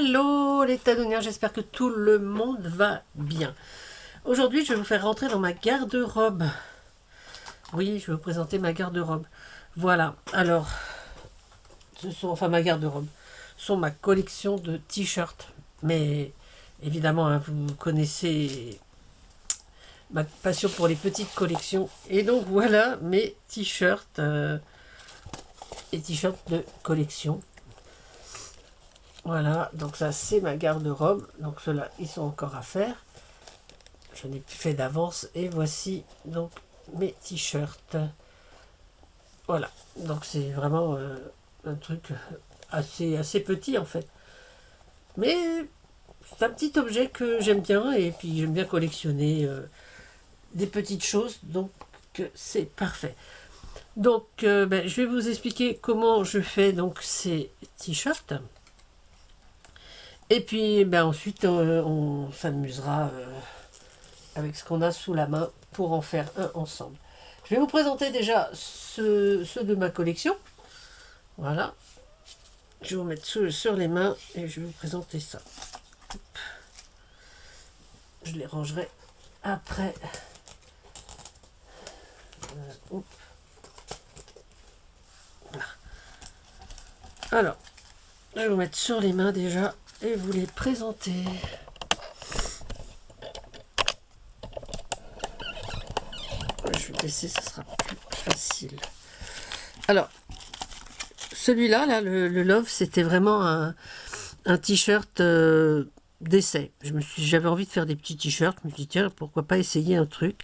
Hello les Tanouniens, j'espère que tout le monde va bien. Aujourd'hui, je vais vous faire rentrer dans ma garde-robe. Oui, je vais vous présenter ma garde-robe. Voilà, alors, ma garde-robe. Ce sont ma collection de t-shirts. Mais évidemment, hein, vous connaissez ma passion pour les petites collections. Et donc voilà mes t-shirts. Les t-shirts de collection. Voilà, donc ça c'est ma garde-robe. Donc ceux-là, ils sont encore à faire. Je n'ai plus fait d'avance. Et voici donc mes t-shirts. Voilà, donc c'est vraiment un truc assez petit en fait. Mais c'est un petit objet que j'aime bien. Et puis j'aime bien collectionner des petites choses. Donc c'est parfait. Donc je vais vous expliquer comment je fais donc ces t-shirts. Et puis ensuite on s'amusera avec ce qu'on a sous la main pour en faire un ensemble. Je vais vous présenter déjà ceux de ma collection. Voilà. Je vais vous mettre sur les mains et je vais vous présenter ça. Je les rangerai après. Voilà. Alors, je vais vous mettre sur les mains déjà et vous les présenter. Je vais laisser, ça sera plus facile. Alors, celui-là, là, le Love, c'était vraiment un t-shirt d'essai. J'avais envie de faire des petits t-shirts. Je me suis dit, tiens, pourquoi pas essayer un truc.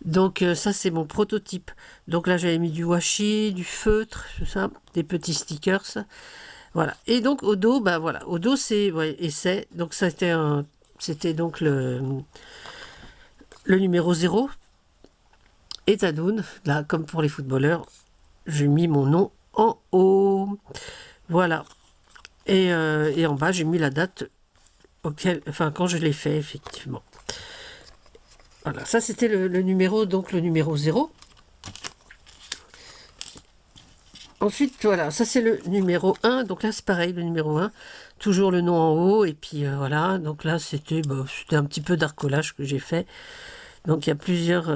Donc ça, c'est mon prototype. Donc là, j'avais mis du washi, du feutre, tout ça, des petits stickers. Voilà. Et donc au dos, voilà, au dos c'est essai. Donc ça c'était donc le numéro 0. Et Tadoun, là comme pour les footballeurs, j'ai mis mon nom en haut. Voilà. Et en bas, j'ai mis la date quand je l'ai fait effectivement. Voilà, ça c'était le numéro, donc le numéro 0. Ensuite, voilà, ça c'est le numéro 1. Donc là, c'est pareil, le numéro 1. Toujours le nom en haut. Et puis voilà, donc là, c'était un petit peu d'arcolage que j'ai fait. Donc il y a plusieurs...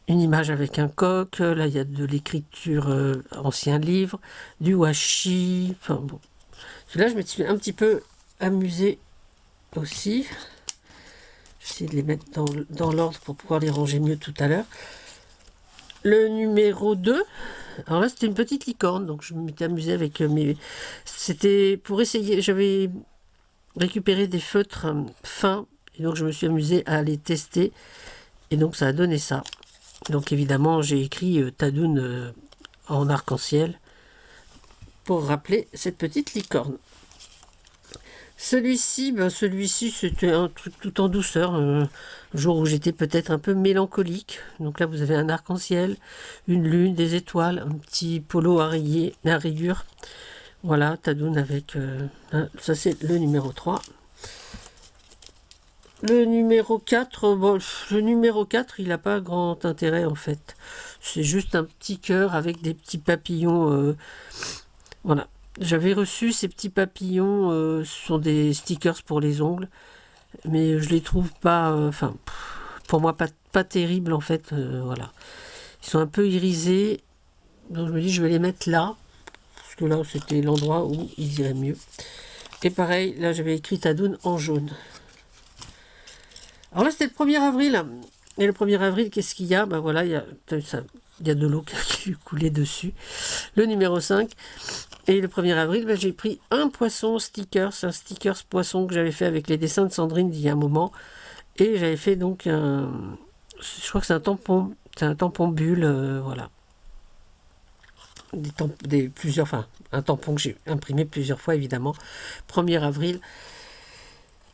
une image avec un coq. Là, il y a de l'écriture ancien livre. Du washi. Enfin bon. Là, je me suis un petit peu amusée aussi. J'essaie de les mettre dans l'ordre pour pouvoir les ranger mieux tout à l'heure. Le numéro 2, alors là c'était une petite licorne, donc je m'étais amusée avec mes... C'était pour essayer, j'avais récupéré des feutres fins, et donc je me suis amusée à les tester, et donc ça a donné ça. Donc évidemment j'ai écrit Tadoun en arc-en-ciel, pour rappeler cette petite licorne. Celui-ci, c'était un truc tout en douceur, un jour où j'étais peut-être un peu mélancolique. Donc là, vous avez un arc-en-ciel, une lune, des étoiles, un petit polo à rayures. Voilà, Tadoun avec... ça, c'est le numéro 3. Le numéro 4, le numéro 4, il n'a pas grand intérêt, en fait. C'est juste un petit cœur avec des petits papillons. Voilà. J'avais reçu ces petits papillons, ce sont des stickers pour les ongles, mais je les trouve pas, pour moi pas terribles en fait, voilà. Ils sont un peu irisés, donc je me dis je vais les mettre là, parce que là c'était l'endroit où ils iraient mieux. Et pareil, là j'avais écrit Tadoun en jaune. Alors là c'était le 1er avril, et le 1er avril qu'est-ce qu'il y a? Voilà, il y a de l'eau qui coulait dessus. Le numéro 5. Et le 1er avril, j'ai pris un poisson stickers, un stickers poisson que j'avais fait avec les dessins de Sandrine d'il y a un moment. Et j'avais fait donc je crois que c'est un tampon bulle, voilà. Un tampon que j'ai imprimé plusieurs fois évidemment. 1er avril.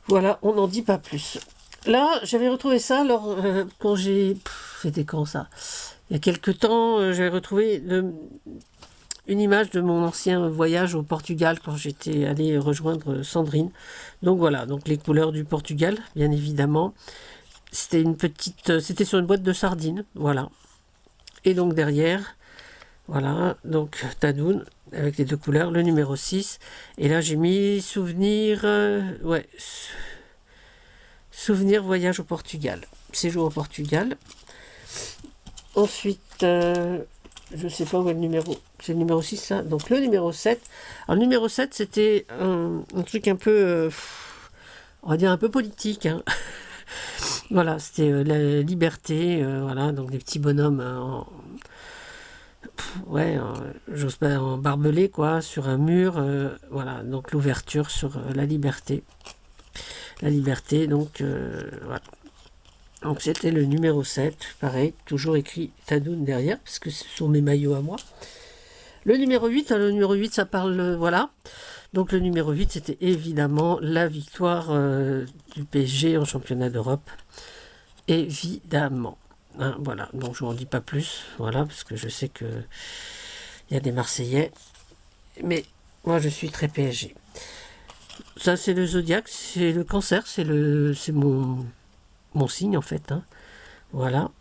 Voilà, on n'en dit pas plus. Là, j'avais retrouvé ça quand j'ai... C'était quand ça? Il y a quelques temps, j'avais retrouvé une image de mon ancien voyage au Portugal quand j'étais allée rejoindre Sandrine. Donc voilà, donc les couleurs du Portugal, bien évidemment. C'était sur une boîte de sardines, voilà. Et donc derrière, Voilà, donc Tadoun avec les deux couleurs, le numéro 6. Et là, j'ai mis souvenir, ouais, souvenir voyage au Portugal. Séjour au Portugal. Ensuite, je sais pas où est le numéro. C'est le numéro 6, ça. Donc le numéro 7. Alors le numéro 7, c'était un truc un peu, on va dire un peu politique, hein. Voilà, c'était la liberté, voilà, donc des petits bonhommes ouais, j'ose pas, en barbelé, quoi, sur un mur, voilà, donc l'ouverture sur la liberté. La liberté, donc, voilà. Donc c'était le numéro 7, pareil, toujours écrit Tadoun derrière, parce que ce sont mes maillots à moi. Le numéro 8, le numéro 8, ça parle, voilà. Donc le numéro 8, c'était évidemment la victoire du PSG en championnat d'Europe. Évidemment. Hein, voilà, donc je n'en dis pas plus, voilà, parce que je sais que il y a des Marseillais, mais moi je suis très PSG. Ça c'est le zodiaque, c'est le cancer, c'est mon signe en fait. Hein. Voilà,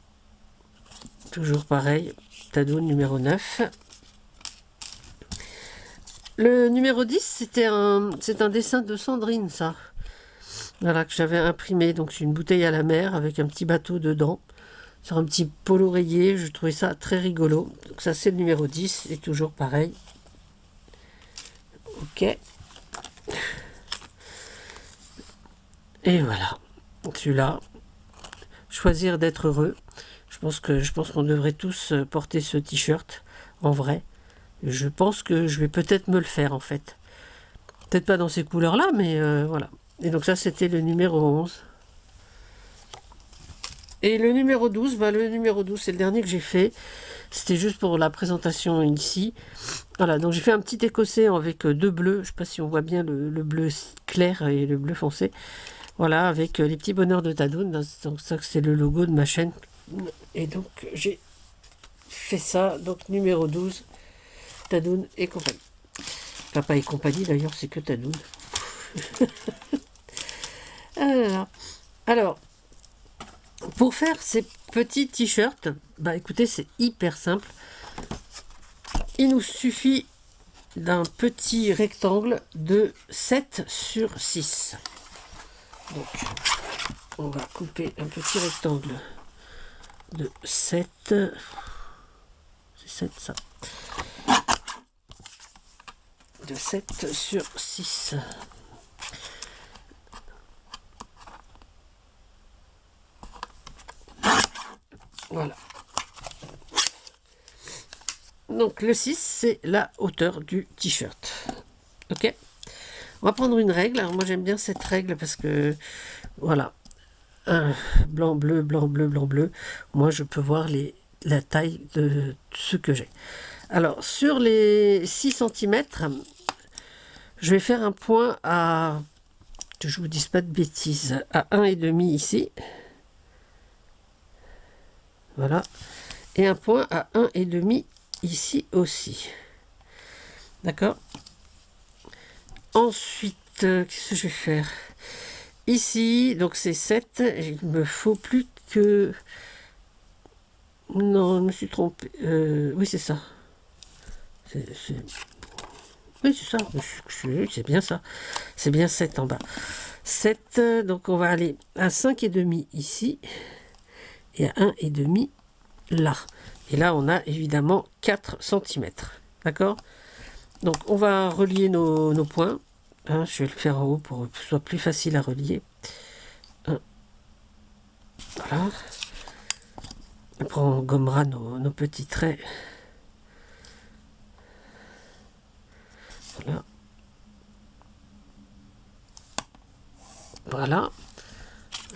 toujours pareil, Tadoun numéro 9. Le numéro 10, c'est un dessin de Sandrine, ça. Voilà, que j'avais imprimé, donc c'est une bouteille à la mer avec un petit bateau dedans. Sur un petit polo rayé, je trouvais ça très rigolo. Donc ça c'est le numéro 10, et toujours pareil. Ok. Et voilà. Celui-là, choisir d'être heureux. Je pense qu'on devrait tous porter ce t-shirt en vrai. Je pense que je vais peut-être me le faire en fait. Peut-être pas dans ces couleurs-là, mais voilà. Et donc ça c'était le numéro 11. Et le numéro 12, le numéro 12, c'est le dernier que j'ai fait. C'était juste pour la présentation ici. Voilà, donc j'ai fait un petit écossais avec deux bleus. Je ne sais pas si on voit bien le bleu clair et le bleu foncé. Voilà, avec les petits bonheurs de Tadoun. Donc ça, c'est le logo de ma chaîne. Et donc j'ai fait ça. Donc numéro 12, Tadoun et compagnie. Papa et compagnie, d'ailleurs, c'est que Tadoun. Alors, pour faire ces petits t-shirts, écoutez, c'est hyper simple. Il nous suffit d'un petit rectangle de 7 sur 6. Donc, on va couper un petit rectangle de 7. C'est 7 ça. De 7 sur 6. Voilà. Donc le 6, c'est la hauteur du t-shirt. Ok. On va prendre une règle. Alors moi j'aime bien cette règle parce que, voilà, blanc, bleu, blanc, bleu, blanc, bleu. Moi je peux voir la taille de ce que j'ai. Alors sur les 6 cm, je vais faire un point à, que je vous dise pas de bêtises, à 1,5 ici. Voilà. Et un point à 1,5 ici aussi. D'accord. Ensuite, qu'est-ce que je vais faire? Ici, donc c'est 7. Il me faut plus que... Non, je me suis trompé. Oui, c'est ça. Oui, c'est ça. C'est bien ça. C'est bien 7 en bas. 7, donc on va aller à 5,5 ici. Et à 1,5 là. Et là, on a évidemment 4 cm. D'accord? Donc, on va relier nos points. Hein, je vais le faire en haut pour que ce soit plus facile à relier. Voilà. Après, on gommera nos petits traits. Voilà. Voilà.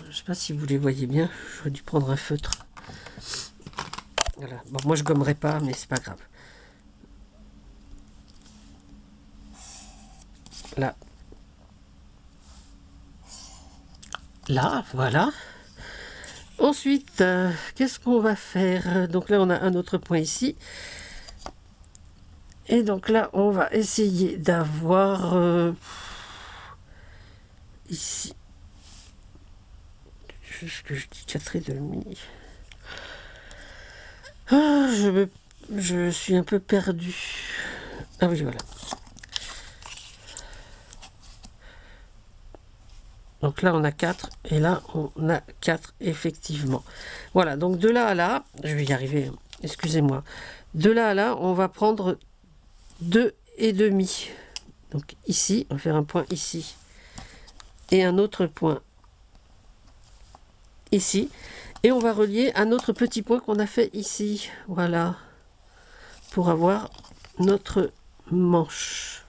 Je ne sais pas si vous les voyez bien. J'aurais dû prendre un feutre. Voilà. Bon, moi, je gommerai pas, mais c'est pas grave. Là. Là, voilà. Ensuite, qu'est-ce qu'on va faire? Donc là, on a un autre point ici. Et donc là, on va essayer d'avoir ici. Juste que je dis 4,5. Ah, Je suis un peu perdue. Ah oui, voilà. Donc là, on a 4 et là, on a 4 effectivement. Voilà, donc de là à là, je vais y arriver, excusez-moi. De là à là, on va prendre 2,5. Donc ici, on va faire un point ici. Et un autre point ici. Et on va relier un autre petit point qu'on a fait ici. Voilà. Pour avoir notre manche.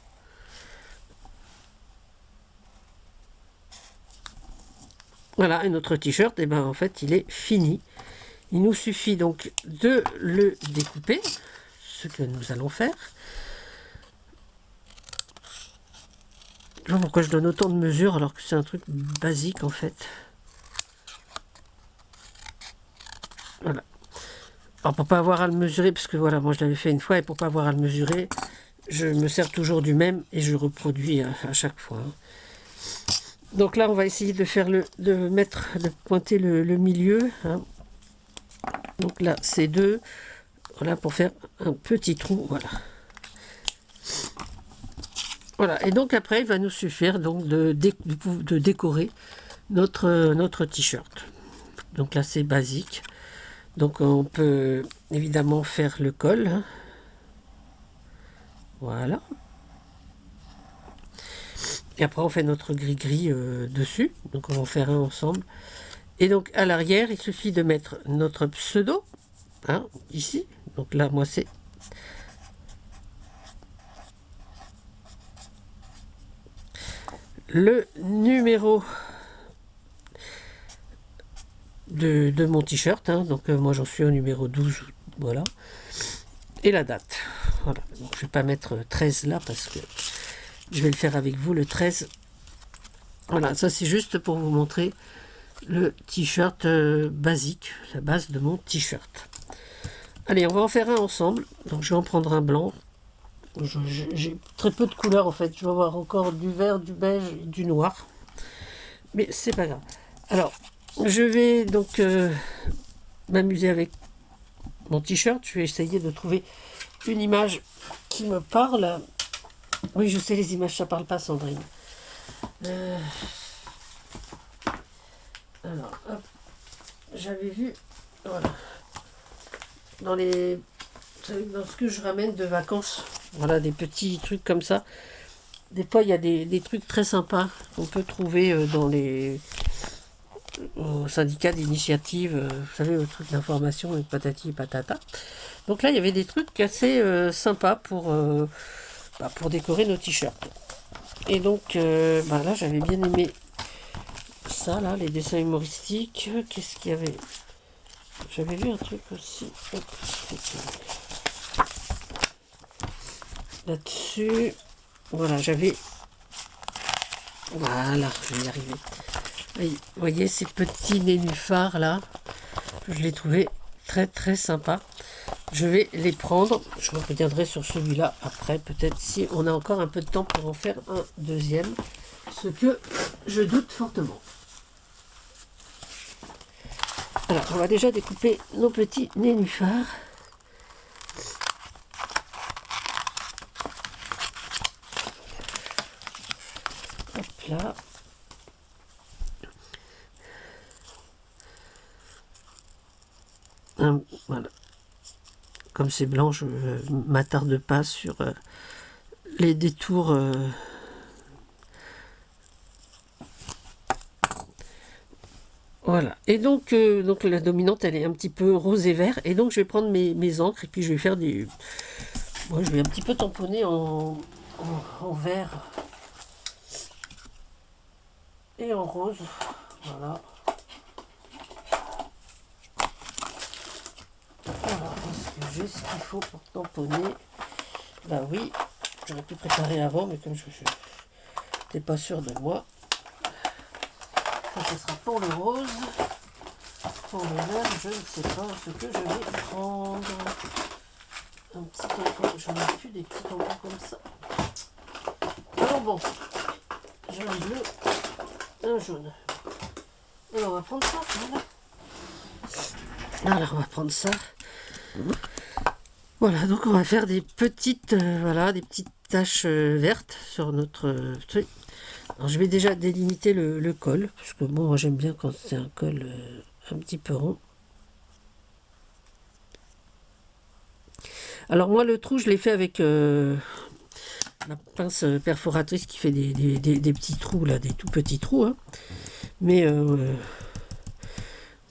Voilà, et notre t-shirt, et ben en fait, il est fini. Il nous suffit donc de le découper, ce que nous allons faire. Je sais pas pourquoi je donne autant de mesures alors que c'est un truc basique en fait. Voilà. Alors pour pas avoir à le mesurer, parce que voilà, moi je l'avais fait une fois, et pour pas avoir à le mesurer, je me sers toujours du même et je reproduis à chaque fois. Donc là, on va essayer de faire de pointer le milieu. Hein. Donc là, c'est 2. Voilà, pour faire un petit trou. Voilà. Voilà. Et donc après, il va nous suffire donc de décorer notre t-shirt. Donc là, c'est basique. Donc on peut évidemment faire le col. Hein. Voilà. Et après, on fait notre gris-gris dessus. Donc on va en faire un ensemble. Et donc à l'arrière, il suffit de mettre notre pseudo. Hein, ici. Donc là, moi, c'est le numéro de mon t-shirt. Hein. Donc moi, j'en suis au numéro 12. Voilà. Et la date. Voilà. Donc, je ne vais pas mettre 13 là parce que je vais le faire avec vous le 13. Voilà, ça c'est juste pour vous montrer le t-shirt basique, la base de mon t-shirt. Allez, on va en faire un ensemble. Donc je vais en prendre un blanc. J'ai très peu de couleurs en fait. Je vais avoir encore du vert, du beige et du noir. Mais c'est pas grave. Alors, je vais donc m'amuser avec mon t-shirt. Je vais essayer de trouver une image qui me parle. Oui, je sais, les images, ça parle pas, Sandrine. Alors, hop, j'avais vu, voilà, dans ce que je ramène de vacances, voilà, des petits trucs comme ça. Des fois, il y a des trucs très sympas qu'on peut trouver au syndicat d'initiative, vous savez, au truc d'information et patati et patata. Donc là, il y avait des trucs assez sympas pour décorer nos t-shirts. Et donc, là, j'avais bien aimé ça, là, les dessins humoristiques. Qu'est-ce qu'il y avait? J'avais vu un truc aussi. Hop, là-dessus. Voilà, j'avais... Voilà, je vais y arriver. Vous voyez ces petits nénuphars là, je les trouvais très très sympas. Je vais les prendre, je reviendrai sur celui-là après, peut-être si on a encore un peu de temps pour en faire un deuxième, ce que je doute fortement. Alors, on va déjà découper nos petits nénuphars. Hop là. Voilà. Comme c'est blanc, je ne m'attarde pas sur les détours. Voilà. Et donc la dominante, elle est un petit peu rose et vert. Et donc je vais prendre mes encres et puis je vais faire des... Moi, je vais un petit peu tamponner en vert et en rose. Voilà. Alors, est-ce que j'ai ce qu'il faut pour tamponner? Bah oui, j'aurais pu préparer avant, mais comme je n'étais pas sûr de moi. Ça, ce sera pour le rose. Pour le vert, je ne sais pas ce que je vais prendre. Un petit tampon, j'en ai plus des petits tampons comme ça. Alors bon, j'ai un bleu, un jaune. Alors on va prendre ça, voilà. Alors on va prendre ça. Voilà, donc on va faire des petites, voilà, des petites taches vertes sur notre truc. Alors je vais déjà délimiter le col, parce que bon, moi j'aime bien quand c'est un col un petit peu rond. Alors moi le trou je l'ai fait avec la pince perforatrice qui fait des petits trous là, des tout petits trous, hein. Mais on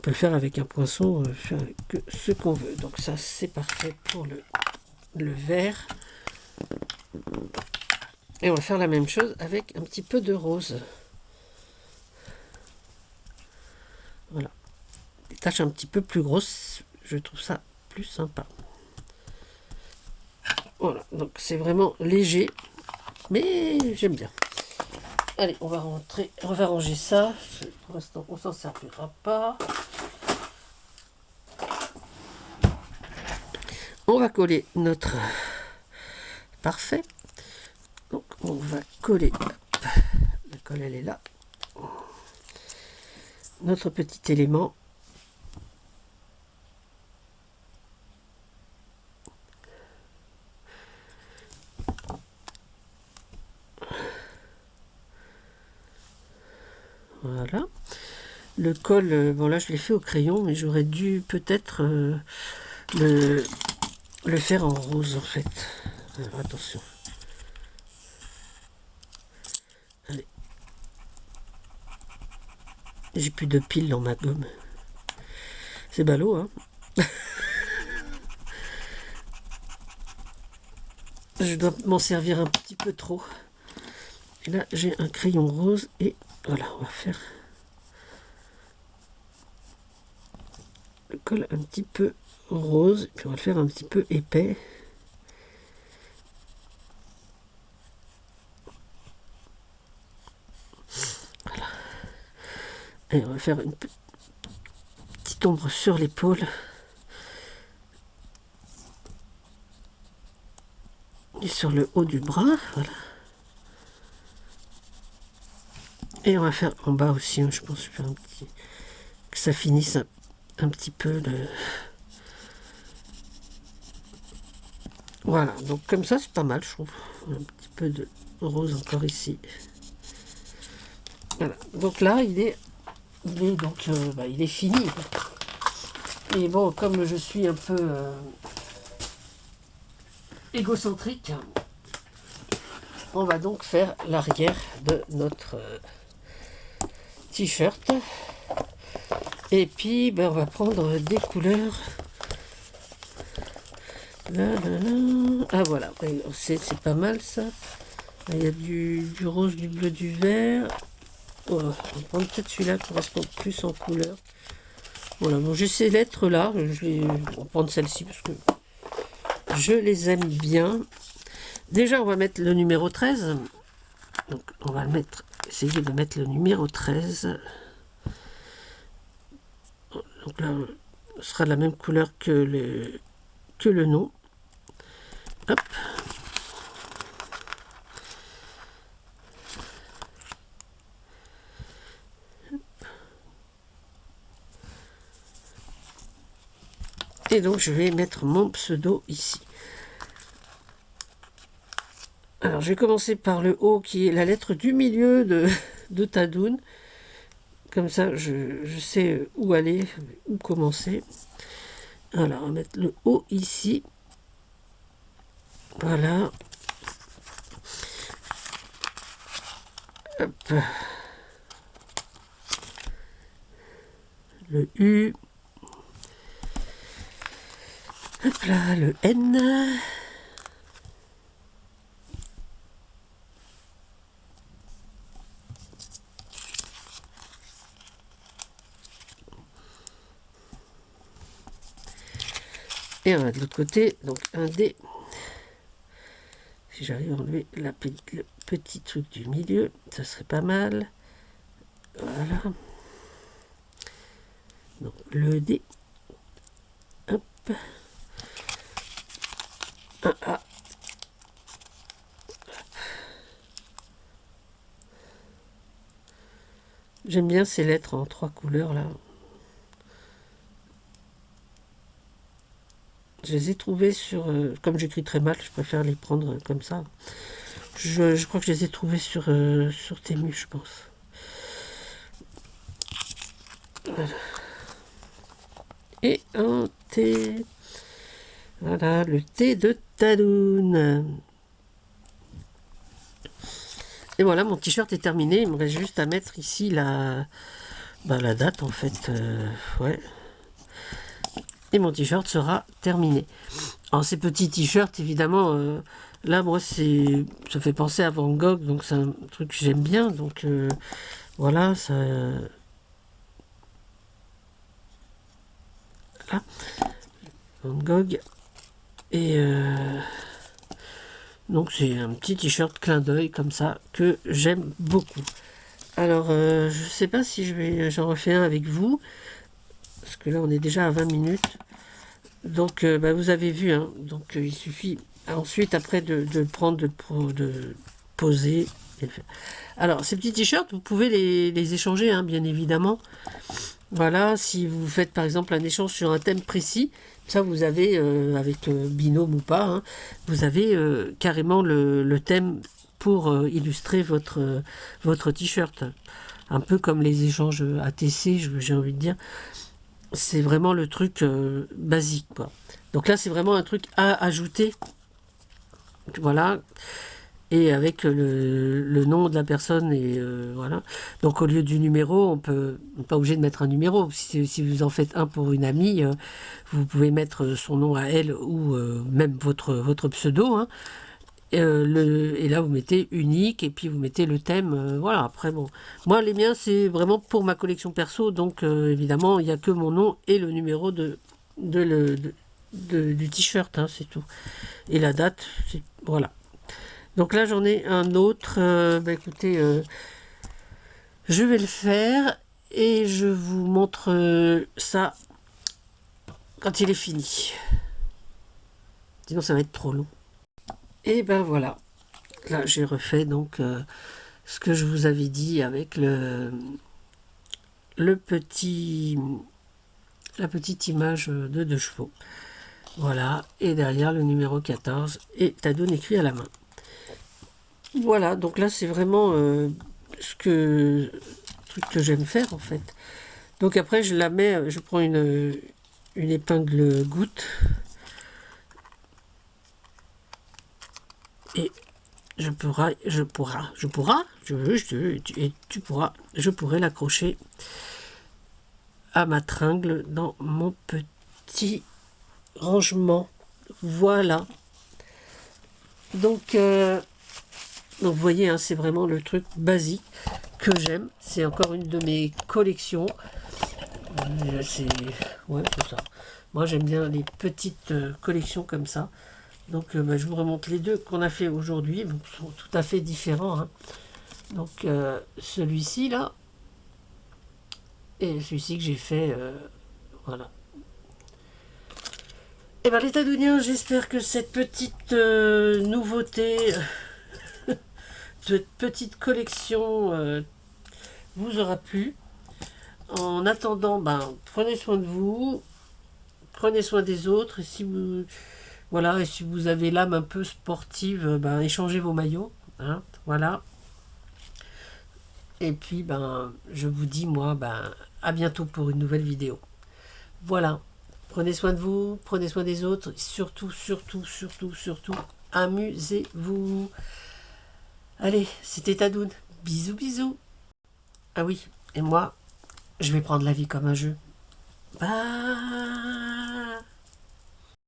peut le faire avec un poinçon, faire que ce qu'on veut. Donc ça c'est parfait pour le vert. Et on va faire la même chose avec un petit peu de rose. Voilà. Des taches un petit peu plus grosses, je trouve ça plus sympa. Voilà, donc c'est vraiment léger, mais j'aime bien. Allez, on va rentrer, on va ranger ça. Pour l'instant, on s'en servira pas. On va coller notre parfait. Donc on va coller. Hop, la colle elle est là. Notre petit élément. Voilà. Le col, bon là je l'ai fait au crayon, mais j'aurais dû peut-être le faire en rose en fait. Alors, attention. Allez. J'ai plus de piles dans ma gomme. C'est ballot, hein. Je dois m'en servir un petit peu trop. Et là, j'ai un crayon rose et voilà, on va faire le col un petit peu rose. Puis on va le faire un petit peu épais. Voilà. Et on va faire une petite ombre sur l'épaule. Et sur le haut du bras, voilà. Et on va faire en bas aussi, hein, je pense, faire un petit, que ça finisse un petit peu le... Voilà, donc comme ça c'est pas mal, je trouve. Un petit peu de rose encore ici. Voilà, donc là il est donc il est fini. Et bon, comme je suis un peu égocentrique, on va donc faire l'arrière de notre t-shirt. Et puis on va prendre des couleurs. Là, là, là. Ah voilà, c'est pas mal ça. Il y a du rose, du bleu, du vert. Oh, on va prendre peut-être celui-là qui correspond plus en couleur. Voilà, bon, j'ai ces lettres là. On va prendre celle-ci parce que je les aime bien. Déjà, on va mettre le numéro 13. Donc, on va essayer de mettre le numéro 13. Donc là, ce sera de la même couleur que le nom. Hop. Et donc, je vais mettre mon pseudo ici. Alors, je vais commencer par le O qui est la lettre du milieu de Tadoun. Comme ça, je sais où aller, où commencer. Alors, on va mettre le O ici. Voilà. Hop. Le U. Hop là, le N. Et on va de l'autre côté, donc un D. Si j'arrive à enlever le petit truc du milieu, ça serait pas mal. Voilà. Donc le D. Hop. Un A. J'aime bien ces lettres en 3 couleurs là. Je les ai trouvés sur... comme j'écris très mal, je préfère les prendre comme ça. Je crois que je les ai trouvés sur Temu, je pense. Voilà. Et un thé. Voilà, le thé de Tadoun. Et voilà, mon t-shirt est terminé. Il me reste juste à mettre ici la date, en fait. Ouais. Et mon t-shirt sera terminé. Alors, ces petits t-shirts, évidemment, là, moi, ça fait penser à Van Gogh, donc c'est un truc que j'aime bien. Donc, voilà, ça... Là, Van Gogh. Et donc, c'est un petit t-shirt clin d'œil, comme ça, que j'aime beaucoup. Alors, je sais pas si j'en refais un avec vous, parce que là, on est déjà à 20 minutes. Donc, vous avez vu, hein, donc il suffit ensuite, après, de le prendre, de poser. Alors, ces petits t-shirts, vous pouvez les échanger, hein, bien évidemment. Voilà, si vous faites, par exemple, un échange sur un thème précis, ça, vous avez, avec binôme ou pas, hein, vous avez carrément le thème pour illustrer votre t-shirt. Un peu comme les échanges ATC, j'ai envie de dire. C'est vraiment le truc basique, quoi. Donc là, c'est vraiment un truc à ajouter. Voilà. Et avec le nom de la personne, et voilà. Donc au lieu du numéro, on n'est pas obligé de mettre un numéro. Si vous en faites un pour une amie, vous pouvez mettre son nom à elle, ou même votre pseudo, hein. Et là, vous mettez unique, et puis vous mettez le thème. Voilà, après, bon. Moi, les miens, c'est vraiment pour ma collection perso. Donc, évidemment, il n'y a que mon nom et le numéro du t-shirt, hein, c'est tout. Et la date, voilà. Donc là, j'en ai un autre. Écoutez, je vais le faire et je vous montre ça quand il est fini. Sinon, ça va être trop long. Et ben voilà. Là, j'ai refait donc ce que je vous avais dit avec la petite image de 2 chevaux. Voilà. Et derrière, le numéro 14 et Tadoun écrit à la main. Voilà. Donc là, c'est vraiment le truc que j'aime faire, en fait. Donc après, je prends une épingle goutte. Et je pourrais l'accrocher à ma tringle dans mon petit rangement. Voilà. Donc vous voyez, hein, c'est vraiment le truc basique que j'aime. C'est encore une de mes collections. Ouais, c'est ça. Moi, j'aime bien les petites collections comme ça. Donc, je vous remonte les deux qu'on a fait aujourd'hui. Ils sont tout à fait différents, hein. Donc, celui-ci, là, et celui-ci que j'ai fait, voilà. Et bien, les Tadouniens, j'espère que cette petite nouveauté, cette petite collection vous aura plu. En attendant, prenez soin de vous, prenez soin des autres. Et si vous avez l'âme un peu sportive, échangez vos maillots, hein, voilà. Et puis, je vous dis, moi, à bientôt pour une nouvelle vidéo. Voilà. Prenez soin de vous, prenez soin des autres. Surtout, surtout, surtout, surtout, amusez-vous. Allez, c'était Tadoun. Bisous, bisous. Ah oui, et moi, je vais prendre la vie comme un jeu. Bye.